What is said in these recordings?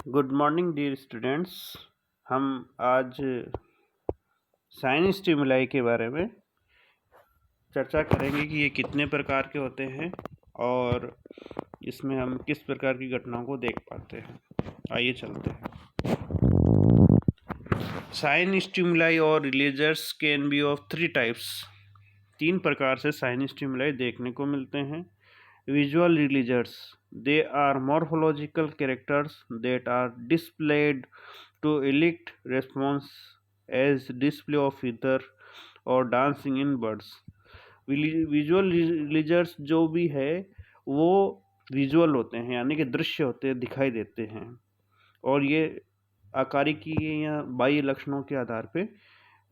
Good morning dear students. हम आज sign stimuli के बारे में चर्चा करेंगे कि ये कितने प्रकार के होते हैं और इसमें हम किस प्रकार की घटनाओं को देख पाते हैं। आइए चलते हैं। साइन स्टिमुलाई और रिलीजर्स कैन बी ऑफ 3 टाइप्स। 3 प्रकार से साइन स्टिमुलाई देखने को मिलते हैं। Visual religions, they are morphological characters that are displayed to elicit response as display of feather or dancing in birds. Visual releasers जो भी है वो विजुअल होते हैं, यानी कि दृश्य होते हैं, दिखाई देते हैं, और ये आकारिकी या बाह्य लक्षणों के आधार पे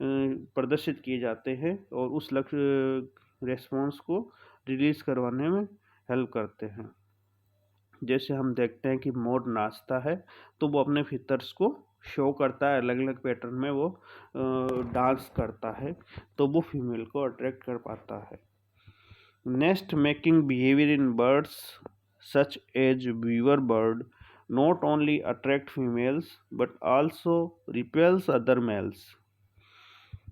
प्रदर्शित किए जाते हैं और उस लक्ष्य रेस्पॉन्स को रिलीज करवाने में हेल्प करते हैं। जैसे हम देखते हैं कि मोर नाचता है तो वो अपने फीचर्स को शो करता है, अलग अलग पैटर्न में वो डांस करता है, तो वो फीमेल को अट्रैक्ट कर पाता है। Nest making behaviour in birds such as weaver bird not only attract females but also repels other males.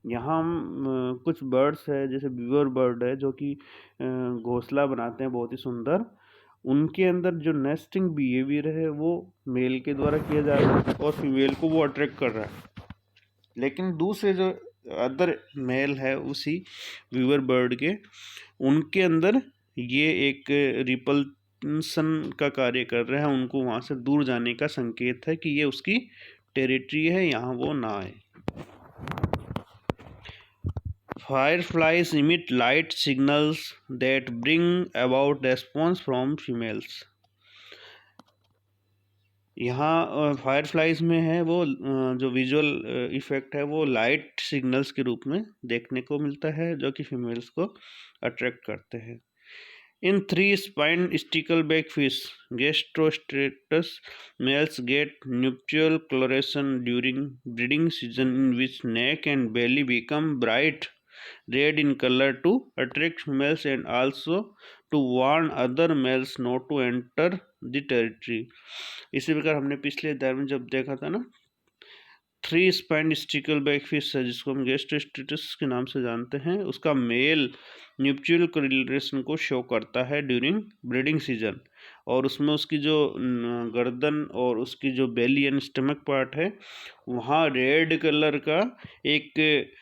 यहाँ हम कुछ बर्ड्स है, जैसे बीवर बर्ड है जो कि घोंसला बनाते हैं बहुत ही सुंदर, उनके अंदर जो नेस्टिंग बिहेवियर है वो मेल के द्वारा किया जा रहा है और फीमेल को वो अट्रैक्ट कर रहा है। लेकिन दूसरे जो अदर मेल है उसी बीवर बर्ड के, उनके अंदर ये एक रिपल्सन का कार्य कर रहे हैं, उनको वहाँ से दूर जाने का संकेत है कि ये उसकी टेरिटरी है, यहाँ वो ना आए। Fireflies emit light signals that bring about response from females. यहाँ फायरफ्लाइज में है वो जो विजुअल इफेक्ट है वो लाइट सिग्नल्स के रूप में देखने को मिलता है जो कि फीमेल्स को अट्रैक्ट करते हैं। इन 3 spined stickleback fish, Gastrostratus, males get nuptial coloration during breeding season in which neck and belly become bright red in color to attract females and also to warn other males not to enter the territory. इसी प्रकार हमने पिछले अध्याय में जब देखा था ना, 3 spined stickleback fish है जिसको हम गैस्ट्रोस्ट्रेटस के नाम से जानते हैं, उसका मेल न्यूप्चुअल कोरिलेशन को शो करता है ड्यूरिंग ब्रीडिंग सीजन, और उसमें उसकी जो गर्दन और उसकी जो बेली एंड स्टमक पार्ट है वहाँ रेड कलर का एक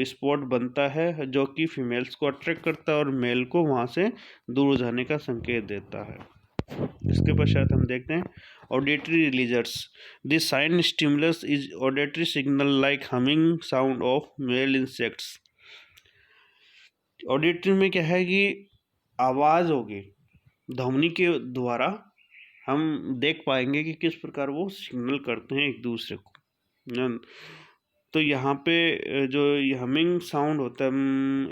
स्पॉट बनता है जो कि फीमेल्स को अट्रैक्ट करता है और मेल को वहाँ से दूर जाने का संकेत देता है। इसके पश्चात हम देखते हैं auditory releasers. This sign stimulus is auditory signal like humming sound of male insects. Auditory में क्या है कि आवाज़ होगी, ध्वनि के द्वारा हम देख पाएंगे कि किस प्रकार वो सिग्नल करते हैं एक दूसरे को। तो यहाँ पे जो ये हमिंग साउंड होता है,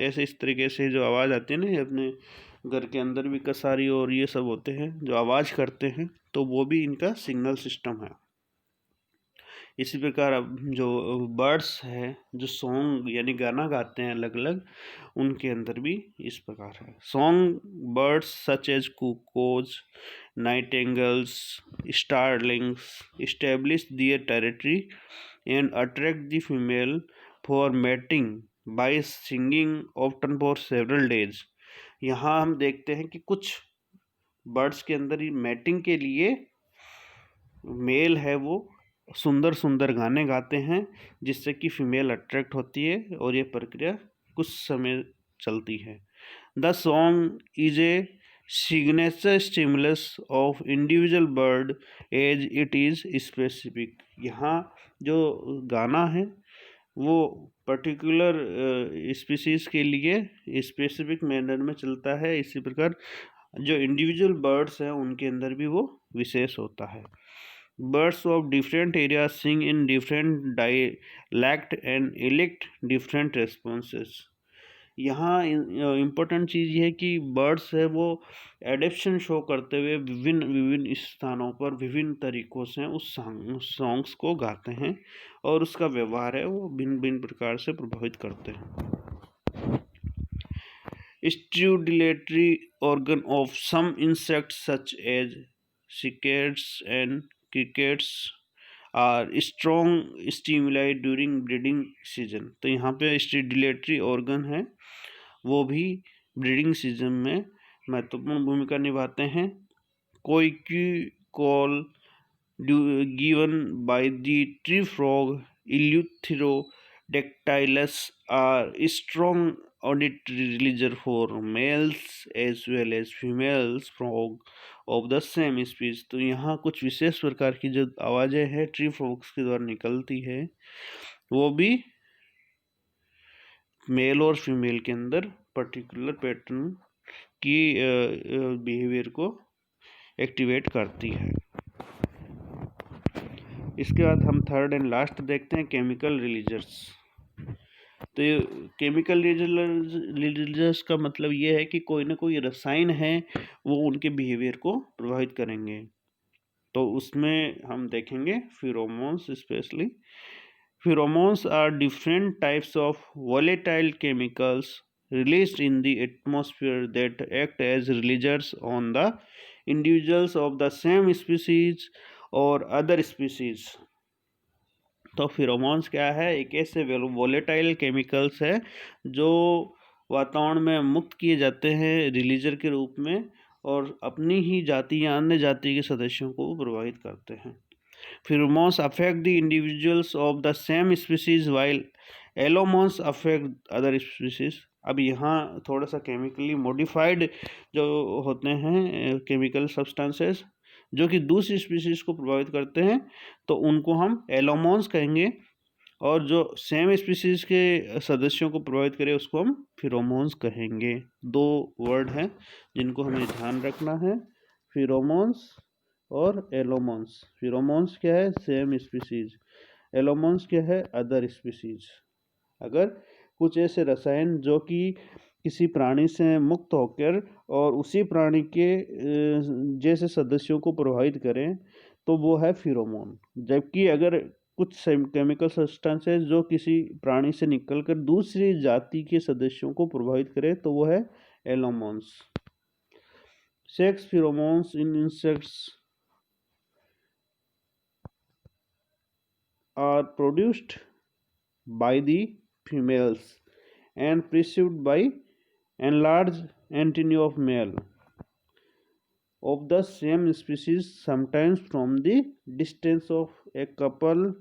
ऐसे इस तरीके से जो आवाज़ आती है ना, ये अपने घर के अंदर भी कसारी और ये सब होते हैं जो आवाज़ करते हैं, तो वो भी इनका सिग्नल सिस्टम है। इसी प्रकार अब जो बर्ड्स है जो सॉन्ग यानी गाना गाते हैं अलग अलग, उनके अंदर भी इस प्रकार है। Song birds such as cuckoos, nightingales, starlings establish their territory and attract the female for mating by singing often for several days. यहाँ हम देखते हैं कि कुछ बर्ड्स के अंदर ही मैटिंग के लिए मेल है वो सुंदर सुंदर गाने गाते हैं जिससे कि फीमेल अट्रैक्ट होती है और ये प्रक्रिया कुछ समय चलती है। The song is a signature stimulus of individual bird as it is specific. यहाँ जो गाना है वो पर्टिकुलर स्पीसीज के लिए स्पेसिफिक मैनर में चलता है। इसी प्रकार जो इंडिविजुअल बर्ड्स हैं उनके अंदर भी वो विशेष होता है। Birds of different area sing in different dialect and elect different responses. यहाँ इम्पोर्टेंट चीज़ ये है कि बर्ड्स है वो एडेप्शन शो करते हुए विभिन्न विभिन्न स्थानों पर विभिन्न तरीक़ों से उस सॉन्ग्स को गाते हैं और उसका व्यवहार है वो भिन्न भिन्न प्रकार से प्रभावित करते हैं। Stridulatory organ of some insects such as cicads and crickets are strong stimuli during breeding season. तो यहाँ पे स्टिमुलेटरी ऑर्गन है, वो भी ब्रीडिंग सीजन में महत्वपूर्ण भूमिका निभाते हैं। कोई की call given by the tree frog Eleutherodactylus are strong auditory releaser for males as well as females frog of the same species। तो यहाँ कुछ विशेष प्रकार की जो आवाज़ें हैं ट्री फ्रॉग्स के द्वारा निकलती है, वो भी मेल और फीमेल के अंदर पर्टिकुलर पैटर्न की बिहेवियर को एक्टिवेट करती है। इसके बाद हम थर्ड एंड लास्ट देखते हैं केमिकल रिलीजर्स। तो ये केमिकल रिलीजर्स का मतलब ये है कि कोई ना कोई रसायन है वो उनके बिहेवियर को प्रभावित करेंगे। तो उसमें हम देखेंगे pheromones specially. Pheromones are different types of volatile chemicals released in the atmosphere that act as releasers on the individuals of the same species और अदर स्पीसीज। तो फिरोमोन्स क्या है? एक ऐसे वोलेटाइल केमिकल्स है जो वातावरण में मुक्त किए जाते हैं रिलीजर के रूप में और अपनी ही जाति या अन्य जाति के सदस्यों को प्रभावित करते हैं। Pheromones affect the individuals of the same species while allomones affect other species. अब यहाँ थोड़ा सा केमिकली मॉडिफाइड जो होते हैं केमिकल सब्सटेंसेस जो कि दूसरी स्पीसीज को प्रभावित करते हैं, तो उनको हम एलोमोन्स कहेंगे, और जो सेम स्पीसीज के सदस्यों को प्रभावित करे उसको हम फिरोमोन्स कहेंगे। दो वर्ड हैं जिनको हमें ध्यान रखना है, फिरोमोन्स और एलोमोन्स। फिरोमोन्स क्या है? Same species. एलोमोन्स क्या है? Other species. अगर कुछ ऐसे रसायन जो कि किसी प्राणी से मुक्त होकर और उसी प्राणी के जैसे सदस्यों को प्रभावित करें तो वो है फिरोमोन। जबकि अगर कुछ केमिकल सब्सटेंसेस जो किसी प्राणी से निकलकर दूसरी जाति के सदस्यों को प्रभावित करे तो वो है allomones. Sex pheromones in insects are produced by the females and perceived by enlarged antennae of male of the same species, sometimes from the distance of a couple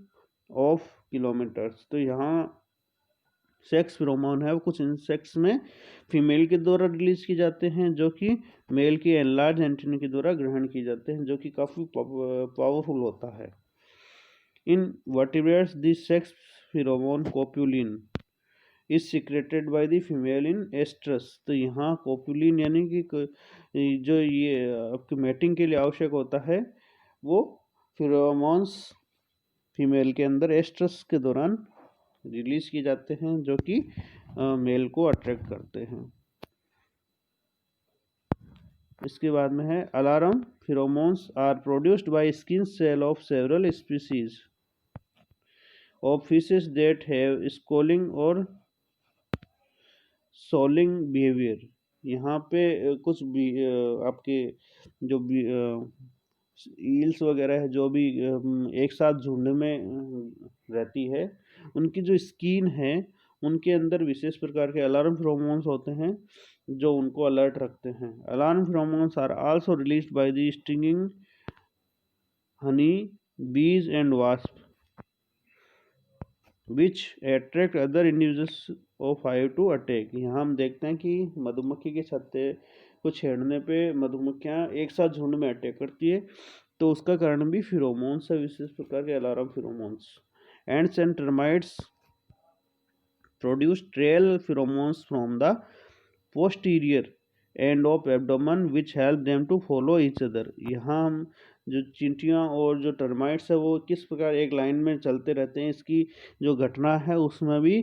of kilometers। तो यहाँ सेक्स फिरोमोन है वो कुछ insects में female के द्वारा release किए जाते हैं जो कि मेल की एनलार्ज एंटेना के द्वारा ग्रहण किए जाते हैं, जो कि काफ़ी पावरफुल होता है। In vertebrates the sex pheromone copulin is secreted by the female in oestrus. तो यहाँ कोपुलिन यानी कि जो ये आपके मैटिंग के लिए आवश्यक होता है वो फिरोमोन्स फीमेल के अंदर एस्ट्रस के दौरान रिलीज किए जाते हैं जो कि मेल को अट्रैक्ट करते हैं। इसके बाद में है alarm pheromones are produced by skin cell of several species of fishes that have schooling और सोलिंग बिहेवियर। यहाँ पे कुछ भी आपके जो भी ईल्स वगैरह है जो भी एक साथ झुंड में रहती है, उनकी जो स्किन है उनके अंदर विशेष प्रकार के अलार्म फिरोमोन्स होते हैं जो उनको अलर्ट रखते हैं। Alarm pheromones are also released by the stinging honey bees and wasp which attract other individuals of hive to attack. यहाँ हम देखते हैं कि मधुमक्खी के छत्ते को छेड़ने पे मधुमक्खियाँ एक साथ झुंड में अटैक करती है, तो उसका कारण भी फिरोमोन्स है, विशेष प्रकार के alarm pheromones. Ants and termites produce trail pheromones from the posterior end of abdomen which help them to follow each other. यहाँ हम जो चींटियाँ और जो टर्माइट्स है वो किस प्रकार एक लाइन में चलते रहते हैं, इसकी जो घटना है उसमें भी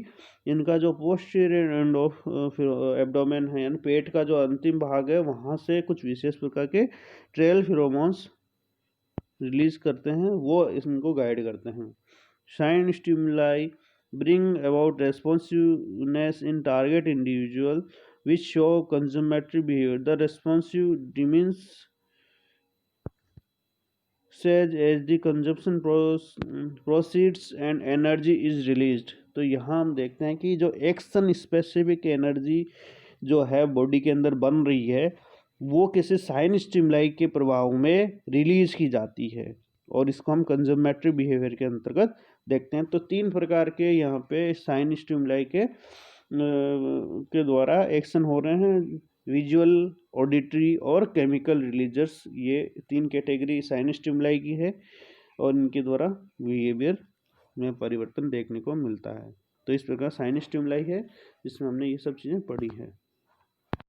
इनका जो पोस्टीरियर एंड ऑफ एब्डोमेन है यानी पेट का जो अंतिम भाग है वहाँ से कुछ विशेष प्रकार के ट्रेल फिरोमोन्स रिलीज करते हैं, वो इनको गाइड करते हैं। Shine stimuli bring about responsiveness in target individual which show consummatory behavior. The responsive demeans ceases as the consumption proceeds and energy is released. तो यहाँ हम देखते हैं कि जो एक्शन स्पेसिफिक एनर्जी जो है बॉडी के अंदर बन रही है वो किसी साइन स्टिमुलाई के प्रभाव में रिलीज की जाती है और इसको हम कंजम्मेटरी बिहेवियर के अंतर्गत देखते हैं। तो 3 प्रकार के यहाँ पे साइन स्टिमुलाई के द्वारा एक्शन हो रहे हैं, विजुअल, ऑडिटरी और केमिकल रिलीजर्स। ये 3 कैटेगरी साइन स्टिमुलाई की है और इनके द्वारा बिहेवियर में परिवर्तन देखने को मिलता है। तो इस प्रकार साइन स्टिमुलाई है जिसमें हमने ये सब चीज़ें पढ़ी है।